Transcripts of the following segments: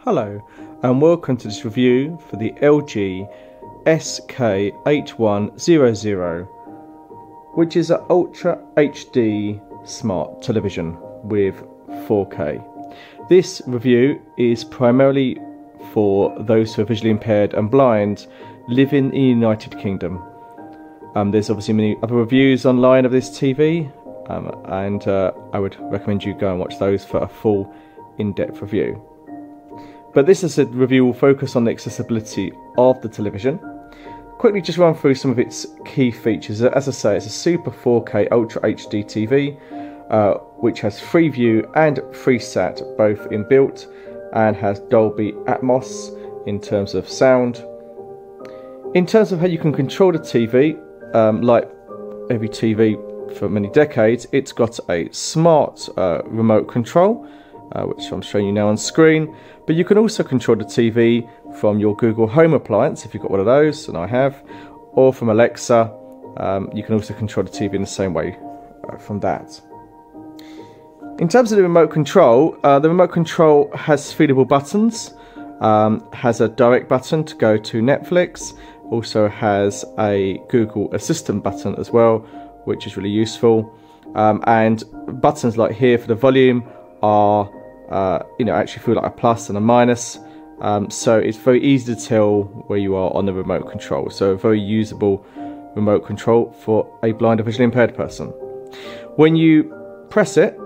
Hello and welcome to this review for the LG SK8100, which is an Ultra HD Smart television with 4K. This review is primarily for those who are visually impaired and blind living in the United Kingdom. There's obviously many other reviews online of this TV, and I would recommend you go and watch those for a full in-depth review. But this is a review will focus on the accessibility of the television. Quickly just run through some of its key features. As I say, it's a Super 4K Ultra HD TV, which has Freeview and FreeSat both inbuilt, and has Dolby Atmos in terms of sound. In terms of how you can control the TV, like every TV for many decades, it's got a smart remote control, which I'm showing you now on screen, but you can also control the TV from your Google Home appliance if you've got one of those, and I have, or from Alexa. You can also control the TV in the same way from that. In terms of the remote control has feedable buttons, has a direct button to go to Netflix, also has a Google Assistant button as well, which is really useful, and buttons like here for the volume are actually feel like a plus and a minus, so it's very easy to tell where you are on the remote control. So a very usable remote control for a blind or visually impaired person. When you press it,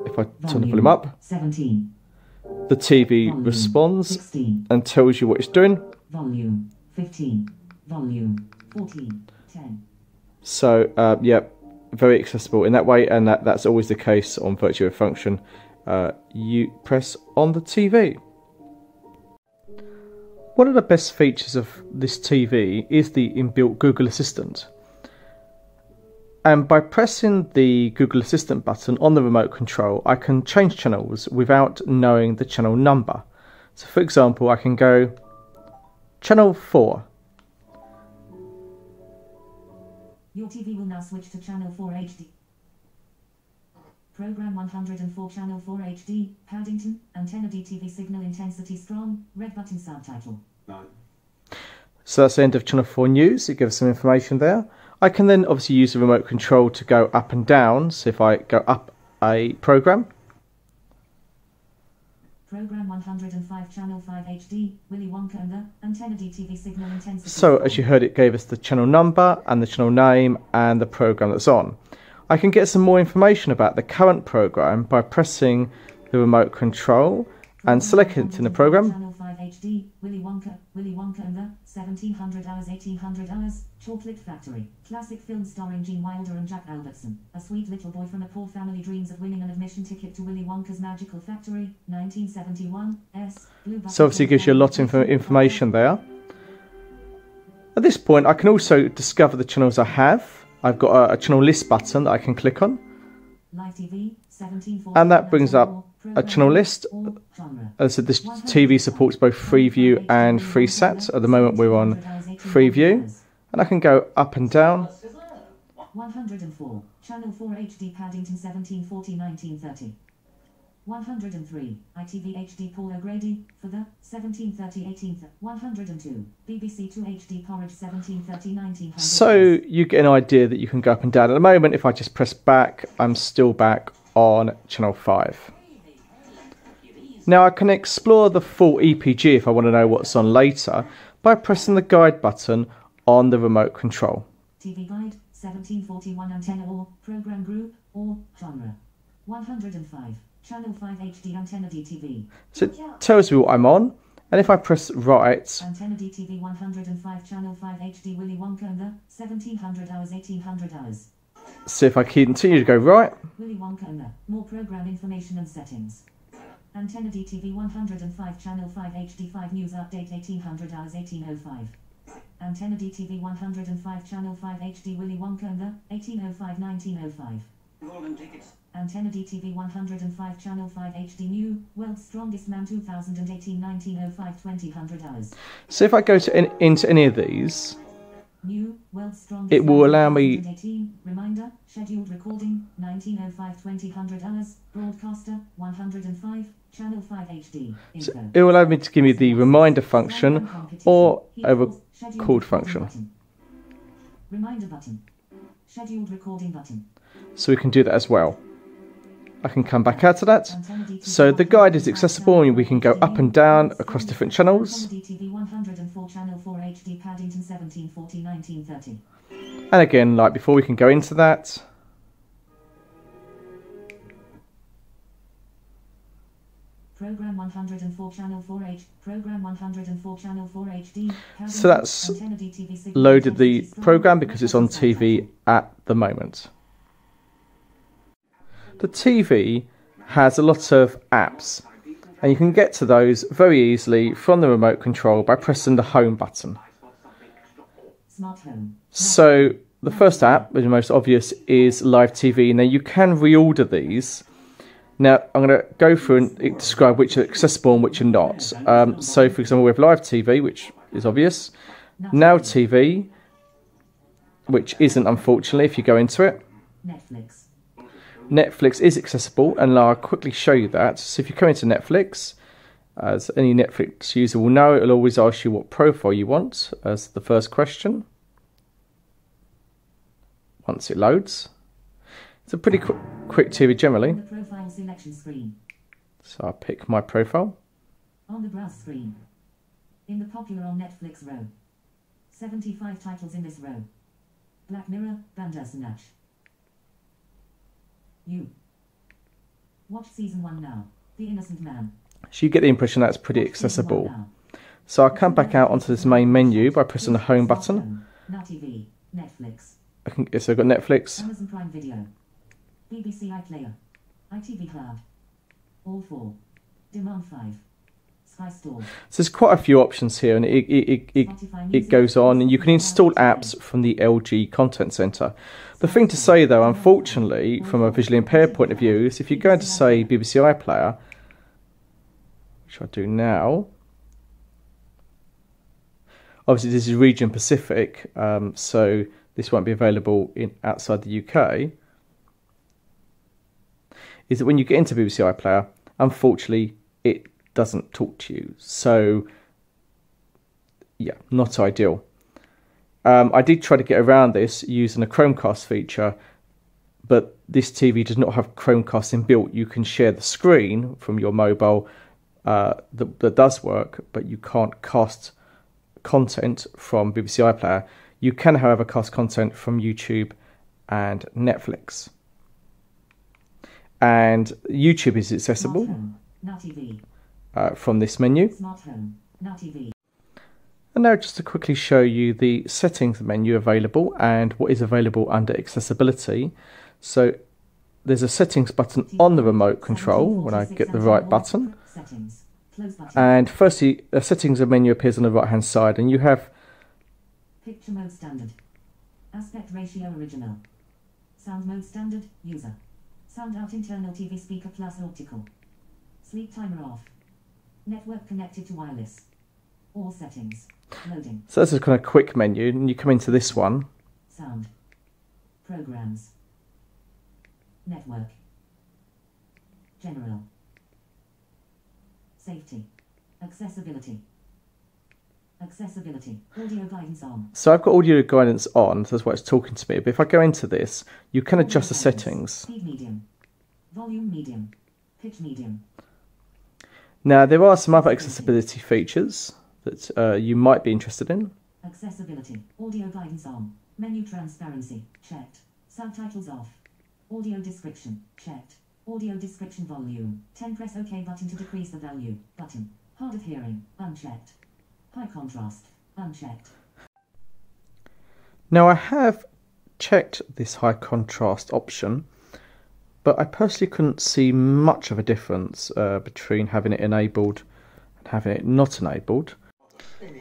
if I turn the volume up, 17. The TV volume responds 16. And tells you what it's doing. Volume 15, volume 14, 10. So yeah, very accessible in that way, and that's always the case on virtual function. You press on the TV. One of the best features of this TV is the inbuilt Google Assistant. And by pressing the Google Assistant button on the remote control, I can change channels without knowing the channel number. So for example, I can go channel 4. Your TV will now switch to channel 4 HD. Program 104 channel 4 HD, Paddington, antenna DTV signal intensity strong, red button subtitle. So that's the end of channel 4 news. It gives some information there. I can then obviously use the remote control to go up and down. So if I go up a program. Program 105 channel 5 HD, Willy Wonka and the antenna DTV signal intensity. So as you heard, it gave us the channel number and the channel name and the program that's on. I can get some more information about the current program by pressing the remote control and selecting it in the program. Channel 5 HD, Willy Wonka and the 1700 hours, 1800 hours, Chocolate Factory, classic film starring Gene Wilder and Jack Albertson. A sweet little boy from a poor family dreams of winning an admission ticket to Willy Wonka's magical factory, 1971. So obviously it gives you a lot of information there. At this point, I can also discover the channels I have. I've got a channel list button that I can click on, and that brings up a channel list. As this TV supports both Freeview and FreeSat. At the moment we're on Freeview, and I can go up and down. 104, channel 4 HD Paddington 1740-1930. 103, ITV HD Paul O'Grady, for the 1730-1830. 102, BBC 2 HD Porridge 1730-1900. So you get an idea that you can go up and down. At the moment, if I just press back, I'm still back on channel 5. Now I can explore the full EPG if I want to know what's on later by pressing the guide button on the remote control. TV guide, 1741 antenna or program group or genre. 105. Channel 5 HD antenna DTV. So it tells me what I'm on, and if I press right, antenna DTV 105 channel 5 HD Willy Wonka and the 1700 hours 1800 hours. So if I continue to go right, Willy Wonka and the more program information and settings. Antenna DTV 105 channel 5 HD 5 news update 1800 hours 1805. Antenna DTV 105 channel 5 HD Willy Wonka and the 1805 1905. Golden tickets. Antenna DTV 105 channel 5 HD new, world's strongest man 2018 1905 2000 hours. So if I go to into any of these, New, World's Strongest it will allow me... 118, reminder, scheduled recording, 1905 2000 hours, broadcaster, 105, channel 5 HD, info. So it will allow me to give me the reminder function or a record function. Reminder button. Scheduled recording button. So we can do that as well. I can come back out of that. So the guide is accessible and we can go up and down across different channels. And again, like before, we can go into that. Program 104 channel 4H, program 104 channel 4 HD. So that's loaded the program because it's on TV at the moment. The TV has a lot of apps and you can get to those very easily from the remote control by pressing the home button. So the first app, the most obvious, is Live TV. Now you can reorder these. Now I'm going to go through and describe which are accessible and which are not. So for example, we have Live TV, which is obvious. Now TV, which isn't, unfortunately, if you go into it. Netflix is accessible, and I'll quickly show you that. So if you come into Netflix, as any Netflix user will know, it'll always ask you what profile you want as the first question. Once it loads. It's a pretty quick TV generally. Profile selection screen. So I'll pick my profile. On the browse screen. In the popular on Netflix row. 75 titles in this row. Black Mirror, Bandersnatch. You. Watch season 1 now. The Innocent Man. So you get the impression that's pretty accessible. So I'll come back out onto this main menu by pressing the home button. Now TV, Netflix. So I've got Netflix. Amazon Prime Video. BBC iPlayer. ITV Cloud. All 4. Demand 5. Sky Store. So there's quite a few options here, and it goes on, and you can install apps from the LG Content Center. The thing to say though, unfortunately, from a visually impaired point of view, is if you go into, say, BBC iPlayer, which I do now, obviously this is region Pacific, so this won't be available outside the UK, is that when you get into BBC iPlayer, unfortunately, it doesn't talk to you. So, yeah, not ideal. I did try to get around this using a Chromecast feature, but this TV does not have Chromecast inbuilt. You can share the screen from your mobile, that does work, but you can't cast content from BBC iPlayer. You can, however, cast content from YouTube and Netflix. And YouTube is accessible from this menu. And now just to quickly show you the settings menu available and what is available under accessibility. So there's a settings button on the remote control when I get the right button. And firstly, a settings menu appears on the right hand side, and you have picture mode standard, aspect ratio original, sound mode standard, user, sound out internal TV speaker plus optical, sleep timer off, network connected to wireless, all settings, loading. So that's a kind of quick menu, and you come into this one. Sound, programs, network, general, safety, accessibility. Accessibility, audio guidance on. So I've got audio guidance on, so that's why it's talking to me. But if I go into this, you can adjust the settings. Speed medium, volume medium, pitch medium. Now there are some other accessibility features that you might be interested in. Accessibility, audio guidance on, menu transparency, checked, subtitles off, audio description, checked, audio description volume, 10 press OK button to decrease the value, button, hard of hearing, unchecked. High contrast, unchecked. Now I have checked this high contrast option, but I personally couldn't see much of a difference between having it enabled and having it not enabled.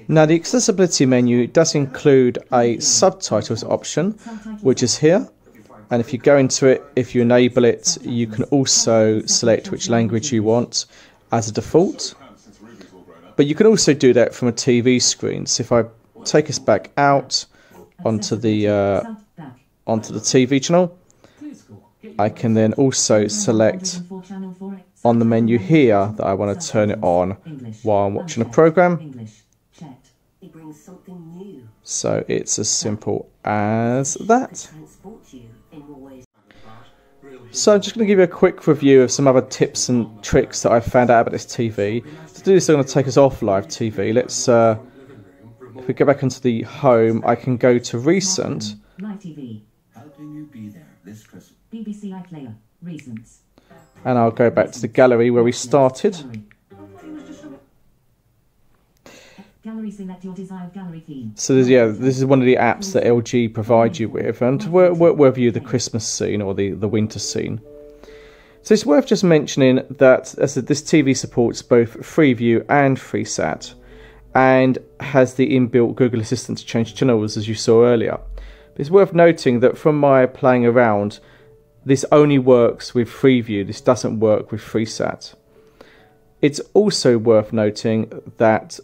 Now the accessibility menu does include a subtitles option, which is here. And if you go into it, if you enable it, you can also select which language you want as a default. But you can also do that from a TV screen. So if I take us back out onto the TV channel, I can then also select on the menu here that I want to turn it on while I'm watching a program. So it's as simple as that. So I'm just going to give you a quick review of some other tips and tricks that I found out about this TV. To do this, I'm going to take us off live TV. Let's, if we go back into the home, I can go to recent. Live TV. Helping you be there this Christmas. BBC iPlayer. Recents. And I'll go back to the gallery where we started. Gallery, select your desired gallery theme. So this is one of the apps that LG provide you with, and we'll view the Christmas scene or the winter scene. So it's worth just mentioning that, as I said, this TV supports both Freeview and FreeSat, and has the inbuilt Google Assistant to change channels, as you saw earlier. But it's worth noting that from my playing around, this only works with Freeview. This doesn't work with FreeSat. It's also worth noting that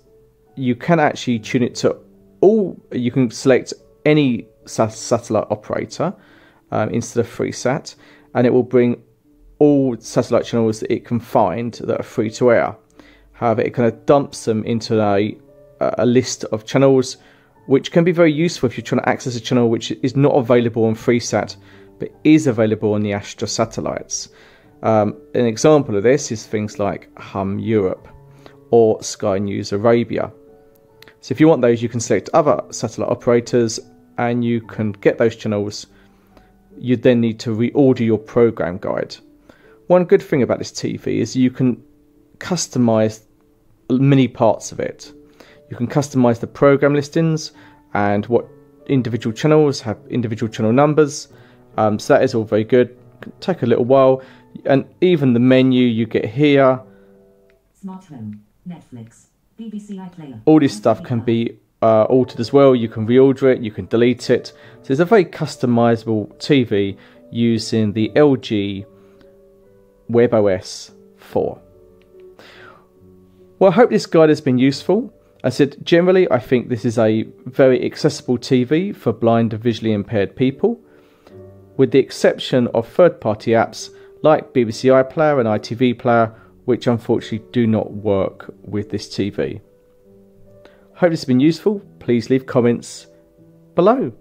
you can actually tune it to all. You can select any satellite operator instead of FreeSat, and it will bring all satellite channels that it can find that are free to air. However, it kind of dumps them into a list of channels, which can be very useful if you're trying to access a channel which is not available on FreeSat but is available on the Astra satellites. An example of this is things like Hum Europe or Sky News Arabia. So if you want those, you can select other satellite operators and you can get those channels. You then need to reorder your program guide. One good thing about this TV is you can customize many parts of it. You can customize the program listings and what individual channels have individual channel numbers. So that is all very good. It can take a little while, and even the menu you get here. Smart Home, Netflix, BBC iPlayer. All this stuff can be altered as well. You can reorder it, you can delete it. So it's a very customizable TV using the LG WebOS 4. Well, I hope this guide has been useful. I said, generally, I think this is a very accessible TV for blind and visually impaired people, with the exception of third-party apps like BBC iPlayer and ITV Player, which unfortunately do not work with this TV. Hope this has been useful. Please leave comments below.